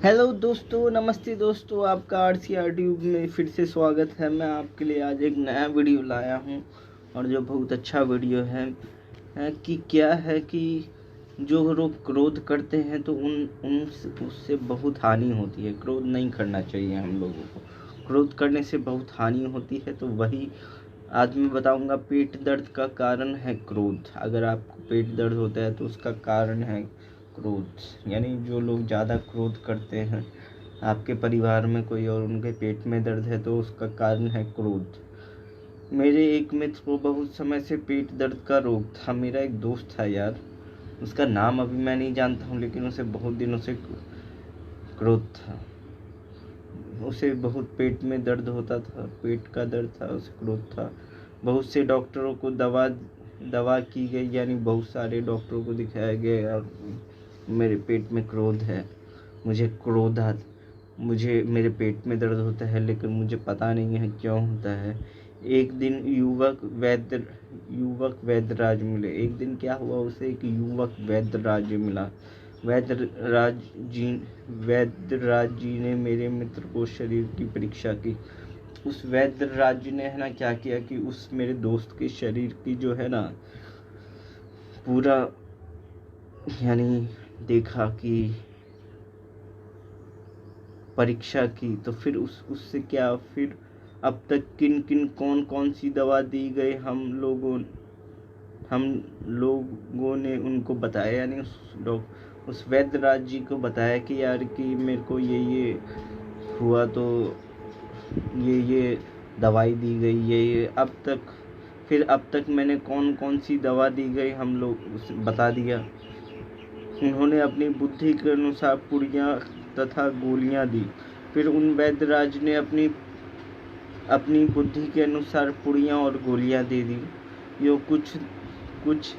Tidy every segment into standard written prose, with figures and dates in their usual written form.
Hello दोस्तों, नमस्ते दोस्तों, आपका RCR ट्यूब में फिर से स्वागत है। मैं आपके लिए आज एक नया वीडियो लाया हूं और जो बहुत अच्छा वीडियो है कि क्या है कि जो लोग क्रोध करते हैं तो उससे बहुत हानि होती है। क्रोध नहीं करना चाहिए हम लोगों को। क्रोध करने से बहुत हानि होती है। तो वही आज मैं बताऊंगा। पेट दर्द का कारण है क्रोध। अगर आपको पेट दर्द होता है तो उसका कारण है क्रोध। यानी जो लोग ज़्यादा क्रोध करते हैं, आपके परिवार में कोई और उनके पेट में दर्द है तो उसका कारण है क्रोध। मेरे एक मित्र को बहुत समय से पेट दर्द का रोग था। मेरा एक दोस्त था यार, उसका नाम अभी मैं नहीं जानता हूँ, लेकिन उसे बहुत दिनों से क्रोध था। उसे बहुत पेट में दर्द होता था, पेट का दर्द था, उसे क्रोध था। बहुत से डॉक्टरों को दवा की गई, यानी बहुत सारे डॉक्टरों को दिखाया गया और मेरे पेट में क्रोध है, मुझे मेरे पेट में दर्द होता है, लेकिन मुझे पता नहीं है क्यों होता है। एक दिन युवक वैद्यराज मिले। एक दिन क्या हुआ, उसे एक युवक वैद्यराज मिला। वैद्यराज जी ने मेरे मित्र को शरीर की परीक्षा की। उस वैद्यराज जी ने है ना क्या किया कि उस मेरे दोस्त के शरीर की जो है ना पूरा यानी देखा कि परीक्षा की। तो फिर उससे क्या, फिर अब तक किन किन कौन कौन सी दवा दी गई हम लोगों ने उनको बताया, यानी उस वैद्यराज जी को बताया कि यार कि मेरे को ये हुआ तो ये दवाई दी गई, ये अब तक मैंने कौन कौन सी दवा दी गई हम लोग बता दिया। उन्होंने अपनी बुद्धि के अनुसार पुड़ियाँ तथा गोलियां दी। फिर उन वैद्यराज ने अपनी बुद्धि के अनुसार पुड़ियाँ और गोलियां दे दी। यो कुछ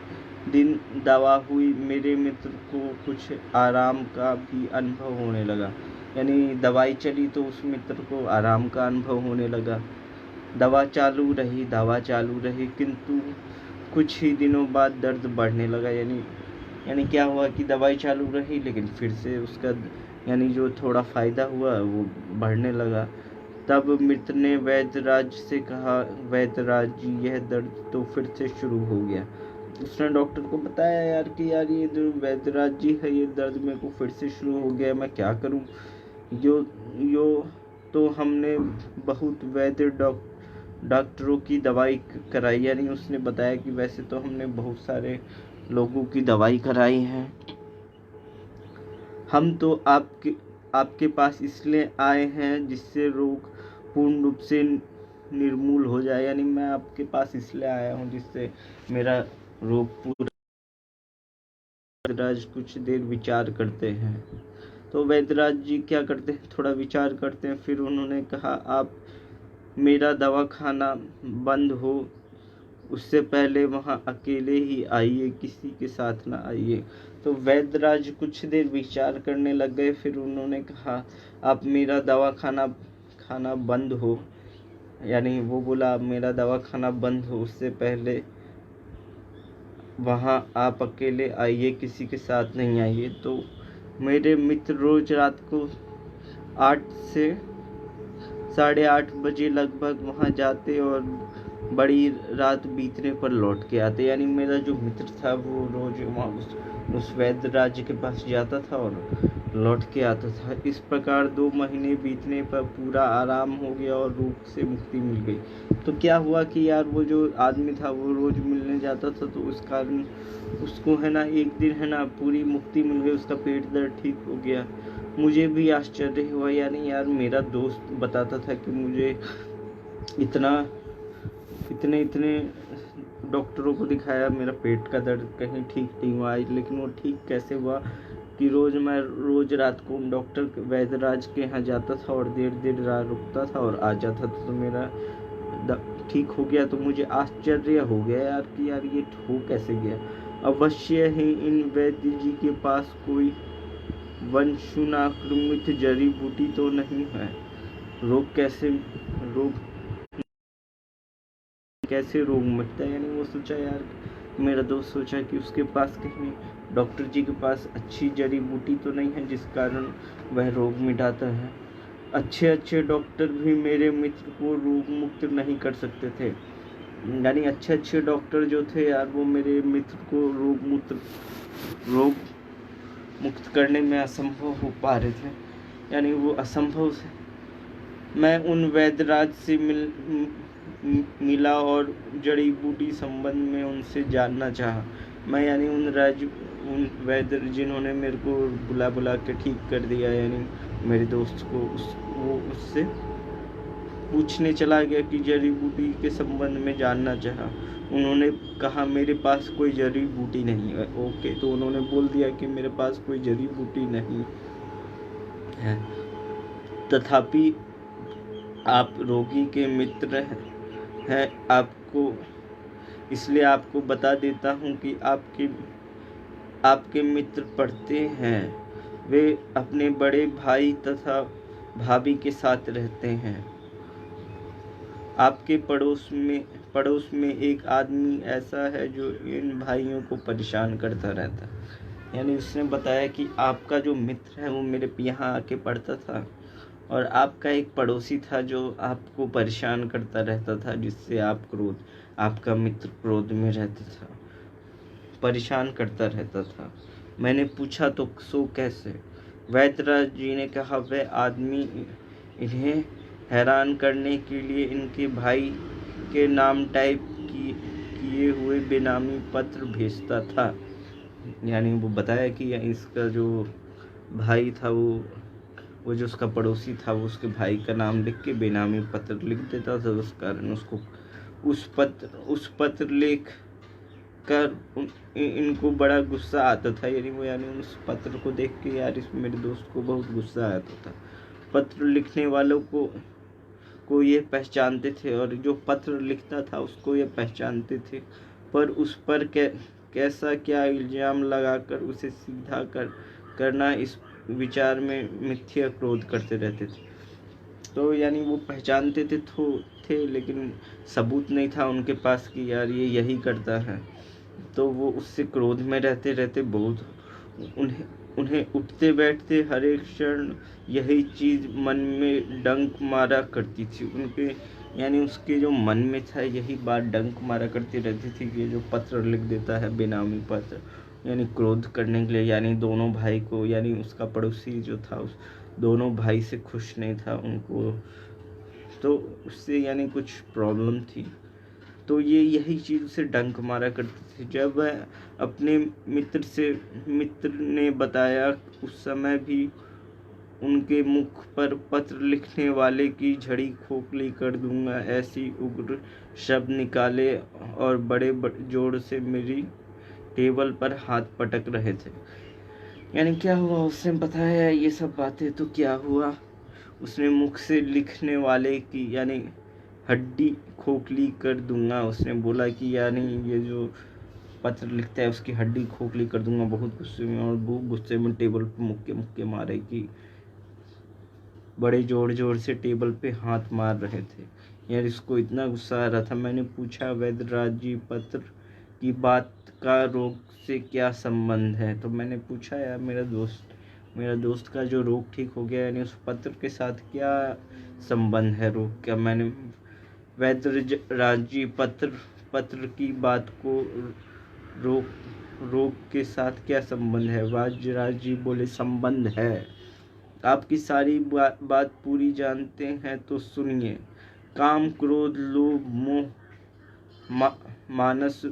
दिन दवा हुई, मेरे मित्र को कुछ आराम का भी अनुभव होने लगा। यानी दवाई चली तो उस मित्र को आराम का अनुभव होने लगा। दवा चालू रही, किंतु कुछ ही दिनों बाद दर्द बढ़ने लगा। यानी क्या हुआ कि दवाई चालू रही, लेकिन फिर से उसका यानी जो थोड़ा फ़ायदा हुआ वो बढ़ने लगा। तब मित्र ने वैद्यराज से कहा, वैद्यराज जी यह दर्द तो फिर से शुरू हो गया। उसने डॉक्टर को बताया यार कि यार ये जो वैद्यराज जी है, ये दर्द मेरे को फिर से शुरू हो गया, मैं क्या करूं। यो तो हमने बहुत वैद्य डॉक्टरों की दवाई कराई। यानी उसने बताया कि वैसे तो हमने बहुत सारे लोगों की दवाई कराई है, हम तो आपके पास इसलिए आए हैं जिससे रोग पूर्ण रूप से निर्मूल हो जाए। यानी मैं आपके पास इसलिए आया हूँ जिससे मेरा रोग पूरा। वैद्यराज कुछ देर विचार करते हैं। तो वैद्यराज जी क्या करते हैं, थोड़ा विचार करते हैं। फिर उन्होंने कहा, आप मेरा दवाखाना बंद हो उससे पहले वहाँ अकेले ही आइए, किसी के साथ ना आइए। तो वैद्यराज कुछ देर विचार करने लग गए। फिर उन्होंने कहा, आप मेरा खाना बंद हो, यानी वो बोला मेरा दवाखाना बंद हो उससे पहले वहाँ आप अकेले आइए, किसी के साथ नहीं आइए। तो मेरे मित्र रोज रात को 8 से 8:30 बजे लगभग वहाँ जाते और बड़ी रात बीतने पर लौट के आते। यानी मेरा जो मित्र था वो रोज वहाँ उस वैद्यराज के पास जाता था और लौट के आता था। इस प्रकार 2 महीने बीतने पर पूरा आराम हो गया और रोग से मुक्ति मिल गई। तो क्या हुआ कि यार वो जो आदमी था वो रोज मिलने जाता था, तो उस कारण उसको है ना एक दिन है ना पूरी मुक्ति मिल गई, उसका पेट दर्द ठीक हो गया। मुझे भी आश्चर्य हुआ। यानी यार मेरा दोस्त बताता था कि मुझे इतने डॉक्टरों को दिखाया, मेरा पेट का दर्द कहीं ठीक नहीं हुआ, लेकिन वो ठीक कैसे हुआ कि मैं रोज रात को डॉक्टर वैद्यराज के यहाँ जाता था और देर रात रुकता था और आ जाता था, तो मेरा ठीक हो गया। तो मुझे आश्चर्य हो गया यार कि यार ये हो कैसे गया। अवश्य ही इन वैद्य जी के पास कोई वंशानुक्रमित जड़ी बूटी तो नहीं है। रोग कैसे रोग मिटता है। यानी वो सोचा यार, मेरा दोस्त सोचा कि उसके पास कहीं डॉक्टर जी के पास अच्छी जड़ी बूटी तो नहीं है जिस कारण वह रोग मिटाता है। अच्छे अच्छे डॉक्टर भी मेरे मित्र को रोग मुक्त नहीं कर सकते थे। यानी अच्छे अच्छे डॉक्टर जो थे यार, वो मेरे मित्र को रोग मुक्त करने में असंभव हो पा रहे थे। यानी वो असंभव से मैं उन वैद्यराज से मिला और जड़ी बूटी संबंध में उनसे जानना चाहा। मैं यानी उन वैद्य जिन्होंने मेरे को बुला के ठीक कर दिया, यानी मेरे दोस्त को वो उससे पूछने चला गया कि जड़ी बूटी के संबंध में जानना चाहा। उन्होंने कहा मेरे पास कोई जड़ी बूटी नहीं है। ओके, तो उन्होंने बोल दिया कि मेरे पास कोई जड़ी बूटी नहीं है। तथापि आप रोगी के मित्र हैं, आपको इसलिए आपको बता देता हूँ कि आपके मित्र पढ़ते हैं। वे अपने बड़े भाई तथा भाभी के साथ रहते हैं। आपके पड़ोस में एक आदमी ऐसा है जो इन भाइयों को परेशान करता रहता है। यानी उसने बताया कि आपका जो मित्र है वो मेरे यहाँ आके पढ़ता था, और आपका एक पड़ोसी था जो आपको परेशान करता रहता था, जिससे आपका मित्र क्रोध में रहता था, परेशान करता रहता था। मैंने पूछा तो सो कैसे? वैद्यराज जी ने कहा वह आदमी इन्हें हैरान करने के लिए इनके भाई के नाम टाइप किए हुए बेनामी पत्र भेजता था। यानी वो बताया कि इसका जो भाई था वो जो उसका पड़ोसी था वो उसके भाई का नाम लिख के बेनामी पत्र लिख देता था। उस कारण उसको उस पत्र लिख कर इनको बड़ा गुस्सा आता था। यानी उस पत्र को देख के यार इस मेरे दोस्त को बहुत गुस्सा आता था। पत्र लिखने वालों को ये पहचानते थे, और जो पत्र लिखता था उसको ये पहचानते थे, पर उस पर कैसा क्या इल्जाम लगाकर उसे सीधा करना, इस विचार में मिथ्या क्रोध करते रहते थे। तो यानी वो पहचानते थे लेकिन सबूत नहीं था उनके पास कि यार ये यही करता है। तो वो उससे क्रोध में रहते रहते बहुत उन्हें उठते बैठते हर एक क्षण यही चीज मन में डंक मारा करती थी। यानी उसके जो मन में था यही बात डंक मारा करती रहती थी कि जो पत्र लिख देता है बेनामी पत्र, यानी क्रोध करने के लिए। यानी दोनों भाई को, यानी उसका पड़ोसी जो था उस दोनों भाई से खुश नहीं था उनको, तो उससे यानी कुछ प्रॉब्लम थी। तो यही चीज़ उसे डंक मारा करती थी। जब वह अपने मित्र ने बताया, उस समय भी उनके मुख पर पत्र लिखने वाले की झड़ी खोखली कर दूंगा ऐसी उग्र शब्द निकाले, और बड़े जोर से मेरी टेबल पर हाथ पटक रहे थे। यानी क्या हुआ, उसने बताया ये सब बातें, तो क्या हुआ, उसने मुख से लिखने वाले की यानी हड्डी खोखली कर दूंगा। उसने बोला कि यानी ये जो पत्र लिखता है उसकी हड्डी खोखली कर दूंगा। बहुत गुस्से में, और वो गुस्से में टेबल पर मुक्के मारे कि बड़े जोर से टेबल पे हाथ मार रहे थे। यार इसको इतना गुस्सा आ रहा था। मैंने पूछा वैद्यराज जी पत्र की बात का रोग से क्या संबंध है? तो मैंने पूछा यार मेरा दोस्त का जो रोग ठीक हो गया, यानी उस पत्र के साथ क्या संबंध है रोग का? मैंने वैद्यराज जी पत्र की बात को रोग के साथ क्या संबंध है? वैद्यराज जी बोले संबंध है। आपकी सारी बात पूरी जानते हैं तो सुनिए। काम, क्रोध, लोभ, मोह मानस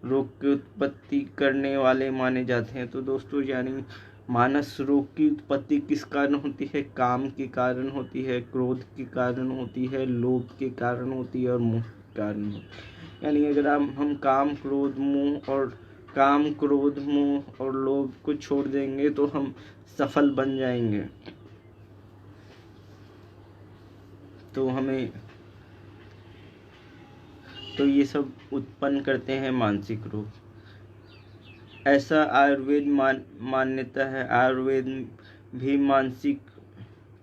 रोग की उत्पत्ति करने वाले माने जाते हैं। तो दोस्तों यानी मानस रोग की उत्पत्ति किस कारण होती है? काम के कारण होती है, क्रोध के कारण होती है, लोभ के कारण होती है, और मोह के कारण होती है। यानी अगर हम काम, क्रोध, मोह और लोभ को छोड़ देंगे तो हम सफल बन जाएंगे। तो ये सब उत्पन्न करते हैं मानसिक रोग। ऐसा आयुर्वेद मान्यता है। आयुर्वेद भी मानसिक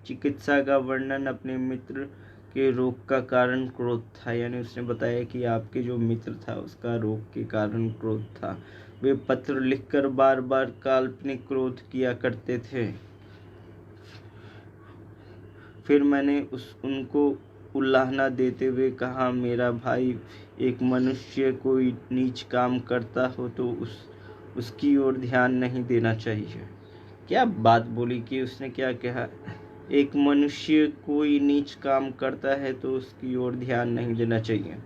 चिकित्सा का वर्णन अपने मित्र के रोग का कारण क्रोध था। यानी उसने बताया कि आपके जो मित्र था उसका रोग के कारण क्रोध था। वे पत्र लिखकर बार बार काल्पनिक क्रोध किया करते थे। फिर मैंने उनको उल्लाहना देते हुए कहा, मेरा भाई एक मनुष्य कोई नीच काम करता हो तो उसकी ओर ध्यान नहीं देना चाहिए। क्या बात बोली कि उसने क्या कहा, एक मनुष्य कोई नीच काम करता है तो उसकी ओर ध्यान नहीं देना चाहिए।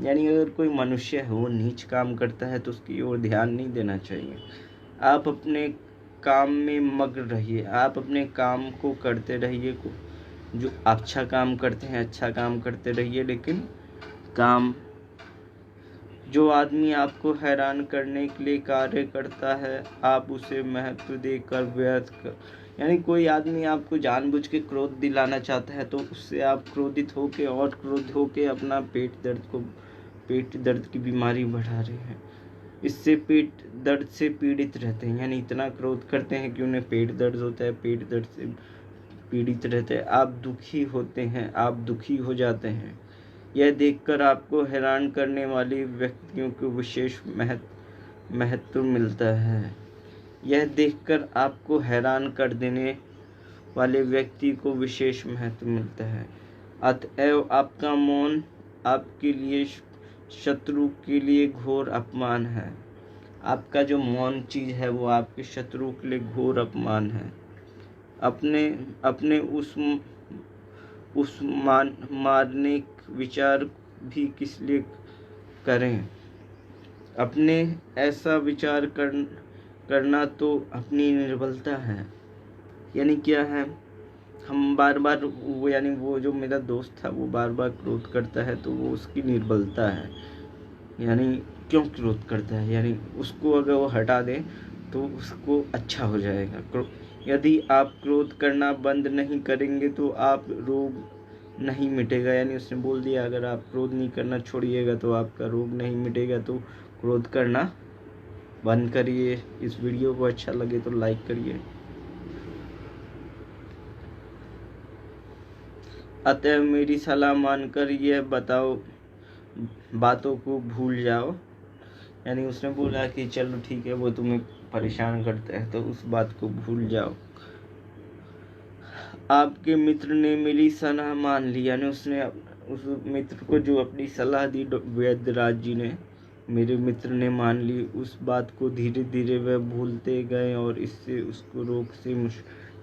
यानी अगर कोई मनुष्य है वो नीच काम करता है तो उसकी ओर ध्यान नहीं देना चाहिए। आप अपने काम में मग्न रहिए, आप अपने काम को करते रहिए, जो अच्छा काम करते हैं अच्छा काम करते रहिए। लेकिन काम जो आदमी आपको हैरान करने के लिए कार्य करता है आप उसे महत्व देकर व्यर्थ कर, यानी कोई आदमी आपको जानबूझ के क्रोध दिलाना चाहता है तो उससे आप क्रोधित होके और क्रोध होके अपना पेट दर्द की बीमारी बढ़ा रहे हैं। इससे पेट दर्द से पीड़ित रहते हैं, यानी इतना क्रोध करते हैं कि उन्हें पेट दर्द होता है, पेट दर्द से पीड़ित रहते हैं। आप दुखी होते हैं, आप दुखी हो जाते हैं। यह देखकर आपको हैरान करने वाले व्यक्तियों को विशेष महत्व मिलता है। यह देखकर आपको हैरान कर देने वाले व्यक्ति को विशेष महत्व मिलता है। अतएव आपका मौन आपके लिए शत्रु के लिए घोर अपमान है। आपका जो मौन चीज है वो आपके शत्रु के लिए घोर अपमान है। अपने उस मारने विचार भी किस लिए करें। अपने ऐसा विचार करना तो अपनी निर्बलता है। यानी क्या है, हम बार बार वो जो मेरा दोस्त था वो बार बार क्रोध करता है तो वो उसकी निर्बलता है। यानी क्यों क्रोध करता है, यानी उसको अगर वो हटा दे तो उसको अच्छा हो जाएगा। यदि आप क्रोध करना बंद नहीं करेंगे तो आप रोग नहीं मिटेगा। यानी उसने बोल दिया अगर आप क्रोध नहीं करना छोड़िएगा तो आपका रोग नहीं मिटेगा, तो क्रोध करना बंद करिए। इस वीडियो को अच्छा लगे तो लाइक करिए। अतः मेरी सलाह मानकर यह बातों को भूल जाओ। यानी उसने बोला कि चलो ठीक है वो तुम्हें परेशान करता है तो उस बात को भूल जाओ। आपके मित्र ने मेरी सलाह मान ली, यानी उसने उस मित्र को जो अपनी सलाह दी वैद्यराज जी ने, मेरे मित्र ने मान ली। उस बात को धीरे धीरे वह भूलते गए और इससे उसको रोग से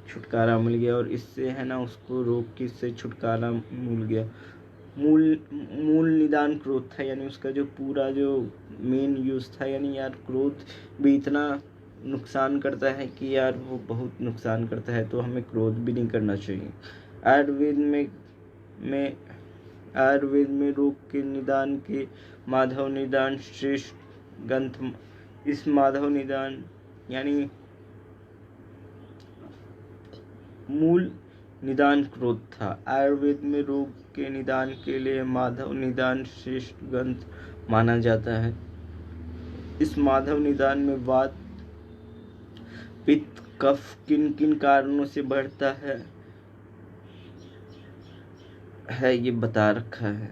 छुटकारा मिल गया। और इससे है ना उसको रोग की से छुटकारा मिल गया। मूल निदान क्रोध था, यानी उसका जो पूरा जो मेन यूज था। यानी यार क्रोध भी इतना नुकसान करता है कि यार वो बहुत नुकसान करता है, तो हमें क्रोध भी नहीं करना चाहिए। आयुर्वेद में रोग के निदान के माधव निदान श्रेष्ठ ग्रंथ। इस माधव निदान यानी मूल निदान क्रोध था। आयुर्वेद में रोग के निदान के लिए माधव निदान श्रेष्ठ ग्रंथ माना जाता है। इस माधव निदान में वात पित्त कफ किन किन कारणों से बढ़ता है ये बता रखा है।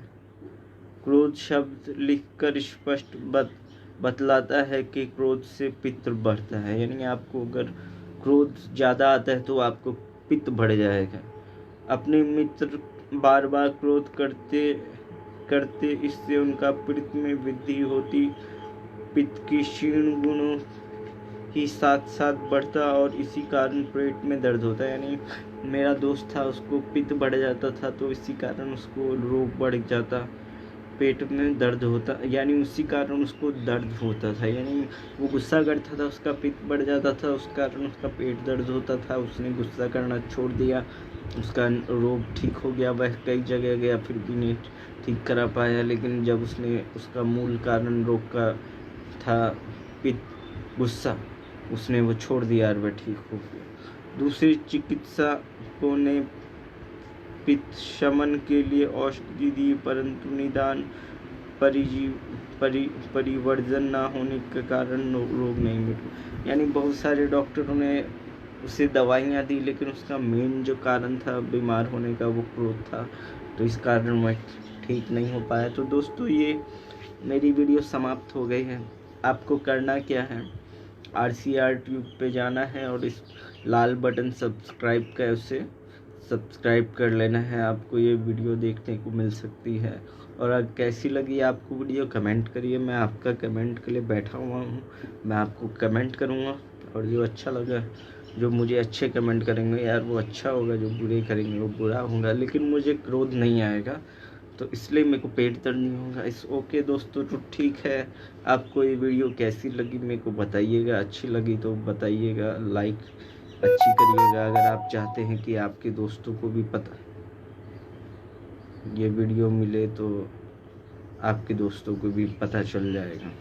क्रोध शब्द लिखकर स्पष्ट बतलाता है कि क्रोध से पित्त बढ़ता है। यानी आपको अगर क्रोध ज्यादा आता है तो आपको पित्त बढ़ जाएगा। अपने मित्र बार बार क्रोध करते इससे उनका पित्त में वृद्धि होती। पित्त की क्षीण गुणों ही साथ साथ बढ़ता और इसी कारण पेट में दर्द होता है। यानी मेरा दोस्त था उसको पित्त बढ़ जाता था तो इसी कारण उसको रोग बढ़ जाता, पेट में दर्द होता, यानी उसी कारण उसको दर्द होता था। यानी वो गुस्सा करता था उसका पित्त बढ़ जाता था, उस कारण उसका पेट दर्द होता था। उसने गुस्सा करना छोड़ दिया, उसका रोग ठीक हो गया। वह कई जगह गया फिर भी नहीं ठीक करा पाया, लेकिन जब उसने उसका मूल कारण रोग का था पित्त गुस्सा, उसने वो छोड़ दिया और वह ठीक हो गया। दूसरे चिकित्सकों ने पित्त शमन के लिए औषधि दी परंतु निदान परिवर्जन न होने के कारण रोग नहीं मिटा। यानी बहुत सारे डॉक्टरों ने उसे दवाइयाँ दी लेकिन उसका मेन जो कारण था बीमार होने का वो क्रोध था, तो इस कारण वह ठीक नहीं हो पाया। तो दोस्तों ये मेरी वीडियो समाप्त हो गई है। आपको करना क्या है, RCR ट्यूब पे जाना है और इस लाल बटन सब्सक्राइब का उसे सब्सक्राइब कर लेना है। आपको ये वीडियो देखने को मिल सकती है। और अगर कैसी लगी आपको वीडियो कमेंट करिए, मैं आपका कमेंट के लिए बैठा हुआ हूँ, मैं आपको कमेंट करूँगा। और जो अच्छा लगा, जो मुझे अच्छे कमेंट करेंगे यार वो अच्छा होगा, जो बुरे करेंगे वो बुरा होगा, लेकिन मुझे क्रोध नहीं आएगा, तो इसलिए मेरे को पेट दर्द नहीं होगा। इस ओके दोस्तों, तो ठीक है। आपको ये वीडियो कैसी लगी मेरे को बताइएगा, अच्छी लगी तो बताइएगा, लाइक अच्छी करिएगा। अगर आप चाहते हैं कि आपके दोस्तों को भी पता ये वीडियो मिले तो आपके दोस्तों को भी पता चल जाएगा।